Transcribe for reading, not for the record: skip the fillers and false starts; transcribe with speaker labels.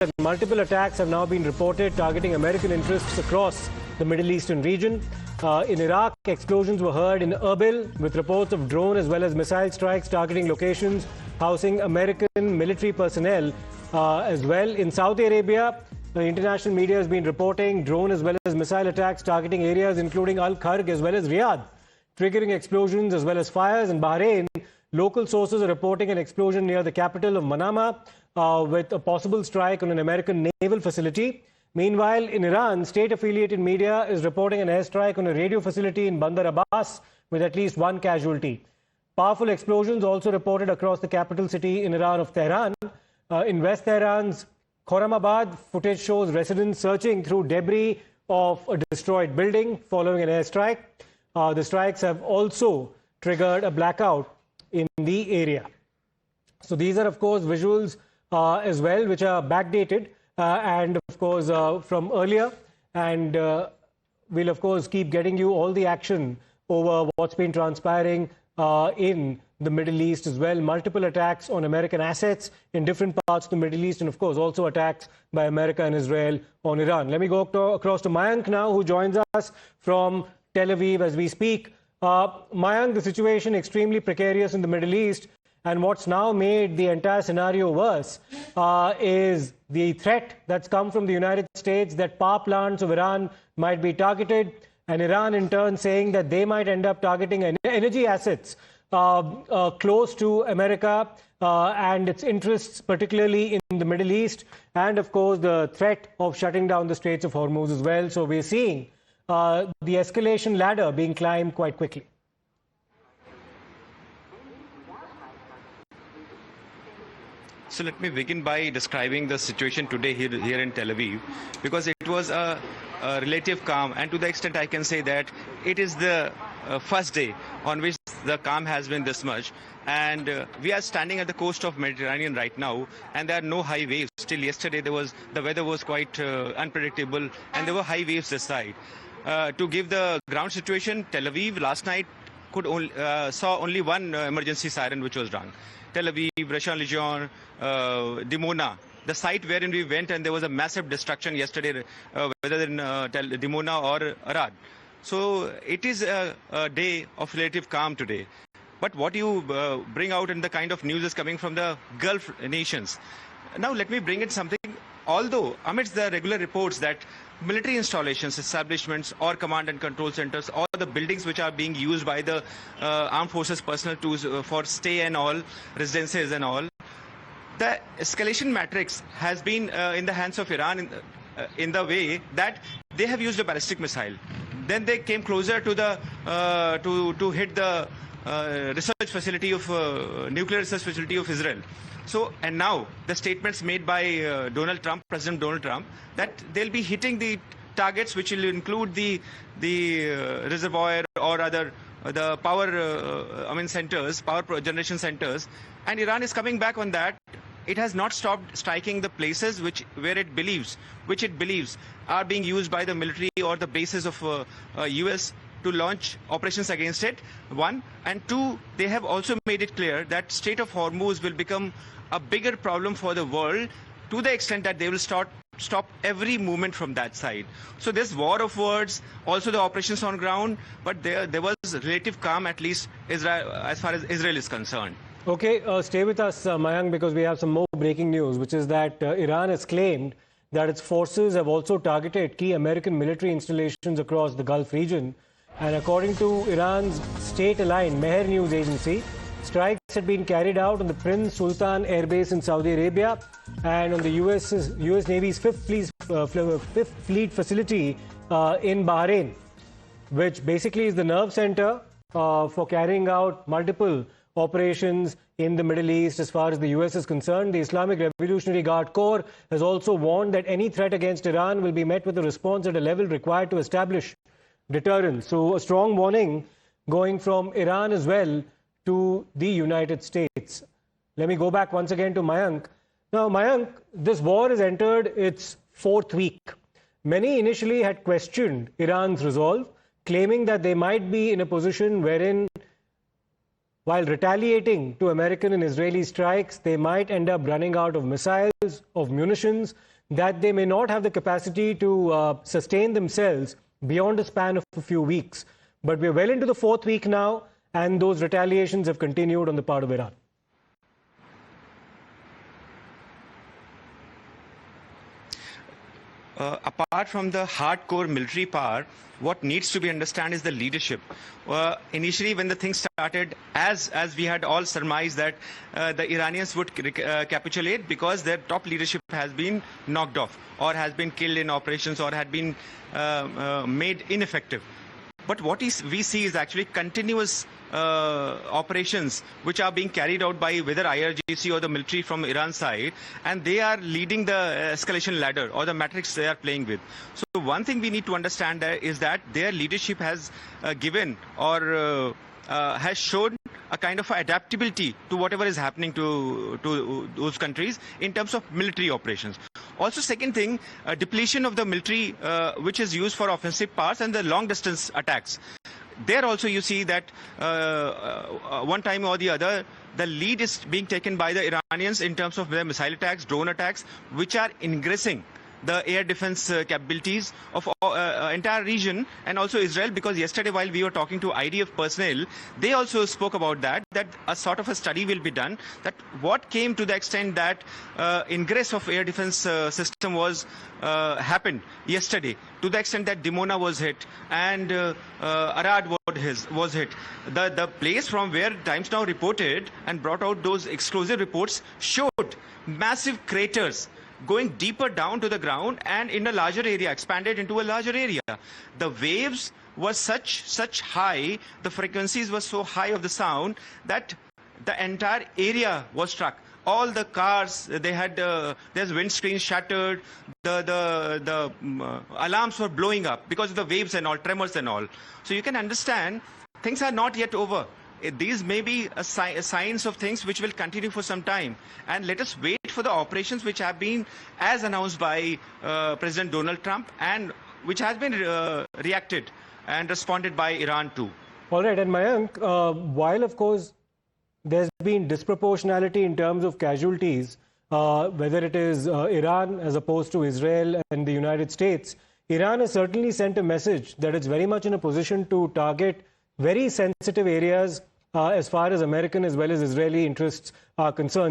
Speaker 1: that multiple attacks have now been reported targeting American interests across the Middle Eastern region. In Iraq, explosions were heard in Erbil with reports of drone as well as missile strikes targeting locations housing American military personnel. As well, in Saudi Arabia, the international media has been reporting drone as well as missile attacks targeting areas including Al-Kharg as well as Riyadh, triggering explosions as well as fires. In Bahrain, local sources are reporting an explosion near the capital of Manama with a possible strike on an American naval facility. Meanwhile, in Iran, state-affiliated media is reporting an airstrike on a radio facility in Bandar Abbas with at least one casualty. Powerful explosions also reported across the capital city in Iran of Tehran. In West Tehran's Khorramabad, footage shows residents searching through debris of a destroyed building following an airstrike. The strikes have also triggered a blackout in the area. So these are, of course, visuals as well, which are backdated and, of course, from earlier. And we'll, of course, keep getting you all the action over what's been transpiring in the Middle East as well. Multiple attacks on American assets in different parts of the Middle East, and of course also attacks by America and Israel on Iran. Let me go across to Mayank now, who joins us from Tel Aviv as we speak. Mayank, the situation extremely precarious in the Middle East, and what's now made the entire scenario worse is the threat that's come from the United States that power plants of Iran might be targeted, and Iran in turn saying that they might end up targeting energy assets close to America and its interests, particularly in the Middle East, and of course the threat of shutting down the Straits of Hormuz as well. So we're seeing the escalation ladder being climbed quite quickly.
Speaker 2: So let me begin by describing the situation today here in Tel Aviv, because it was a relative calm, and to the extent I can say that it is the first day on which the calm has been this much. And we are standing at the coast of Mediterranean right now, and there are no high waves. Till yesterday the weather was quite unpredictable, and there were high waves this side. To give the ground situation, Tel Aviv last night saw only one emergency siren which was rung. Tel Aviv, Rishon LeZion, Dimona, the site wherein we went, and there was a massive destruction yesterday, whether in Dimona or Arad. So it is a day of relative calm today. But what you bring out in the kind of news is coming from the Gulf nations. Now let me bring in something. Although amidst the regular reports that military installations, establishments or command and control centers or the buildings which are being used by the armed forces personnel for stay and all, residences and all, the escalation matrix has been in the hands of Iran in the way that they have used a ballistic missile. Then they came closer to the to hit the research facility of nuclear research facility of Israel. So, and now the statements made by President Donald Trump, that they'll be hitting the targets which will include the reservoir or other the power centers, power generation centers, and Iran is coming back on that. It has not stopped striking the places which it believes are being used by the military or the bases of US to launch operations against it, one. And two, they have also made it clear that Strait of Hormuz will become a bigger problem for the world, to the extent that they will stop every movement from that side. So this war of words, also the operations on ground, but there was relative calm, at least Israel, as far as Israel is concerned.
Speaker 1: Okay, stay with us, Mayank, because we have some more breaking news, which is that Iran has claimed that its forces have also targeted key American military installations across the Gulf region. And according to Iran's state-aligned Mehr news agency, strikes had been carried out on the Prince Sultan Air Base in Saudi Arabia and on the US Navy's Fifth Fleet facility in Bahrain, which basically is the nerve center for carrying out multiple operations in the Middle East as far as the US is concerned. The Islamic Revolutionary Guard Corps has also warned that any threat against Iran will be met with a response at a level required to establish deterrence. So a strong warning going from Iran as well to the United States. Let me go back once again to Mayank. Now, Mayank, this war has entered its fourth week. Many initially had questioned Iran's resolve, claiming that they might be in a position wherein while retaliating to American and Israeli strikes, they might end up running out of missiles, of munitions, that they may not have the capacity to sustain themselves beyond a span of a few weeks. But we're well into the fourth week now, and those retaliations have continued on the part of Iran.
Speaker 2: Apart from the hardcore military power, what needs to be understood is the leadership. Initially, when the thing started, as we had all surmised that the Iranians would capitulate because their top leadership has been knocked off or has been killed in operations or had been made ineffective. But what we see is actually continuous operations which are being carried out by whether IRGC or the military from Iran side, and they are leading the escalation ladder or the matrix they are playing with. So one thing we need to understand is that their leadership has given or has shown a kind of adaptability to whatever is happening to those countries in terms of military operations. Also, second thing, depletion of the military which is used for offensive parts and the long distance attacks. There also you see that one time or the other, the lead is being taken by the Iranians in terms of their missile attacks, drone attacks, which are ingressing the air defense capabilities of entire region and also Israel, because yesterday while we were talking to IDF personnel, they also spoke about that a sort of a study will be done, that what came to the extent that ingress of air defense system was happened yesterday, to the extent that Dimona was hit and Arad was hit. The place from where Times Now reported and brought out those exclusive reports showed massive craters going deeper down to the ground and in a larger area, expanded into a larger area. The waves were such high, the frequencies were so high of the sound that the entire area was struck. All the cars, they had there's windscreen shattered, the alarms were blowing up because of the waves and all, tremors and all. So you can understand, things are not yet over. These may be signs of things which will continue for some time. And let us wait for the operations which have been as announced by President Donald Trump and which has been reacted and responded by Iran too.
Speaker 1: All right. And Mayank, while of course there's been disproportionality in terms of casualties, whether it is Iran as opposed to Israel and the United States, Iran has certainly sent a message that it's very much in a position to target very sensitive areas as far as American as well as Israeli interests are concerned.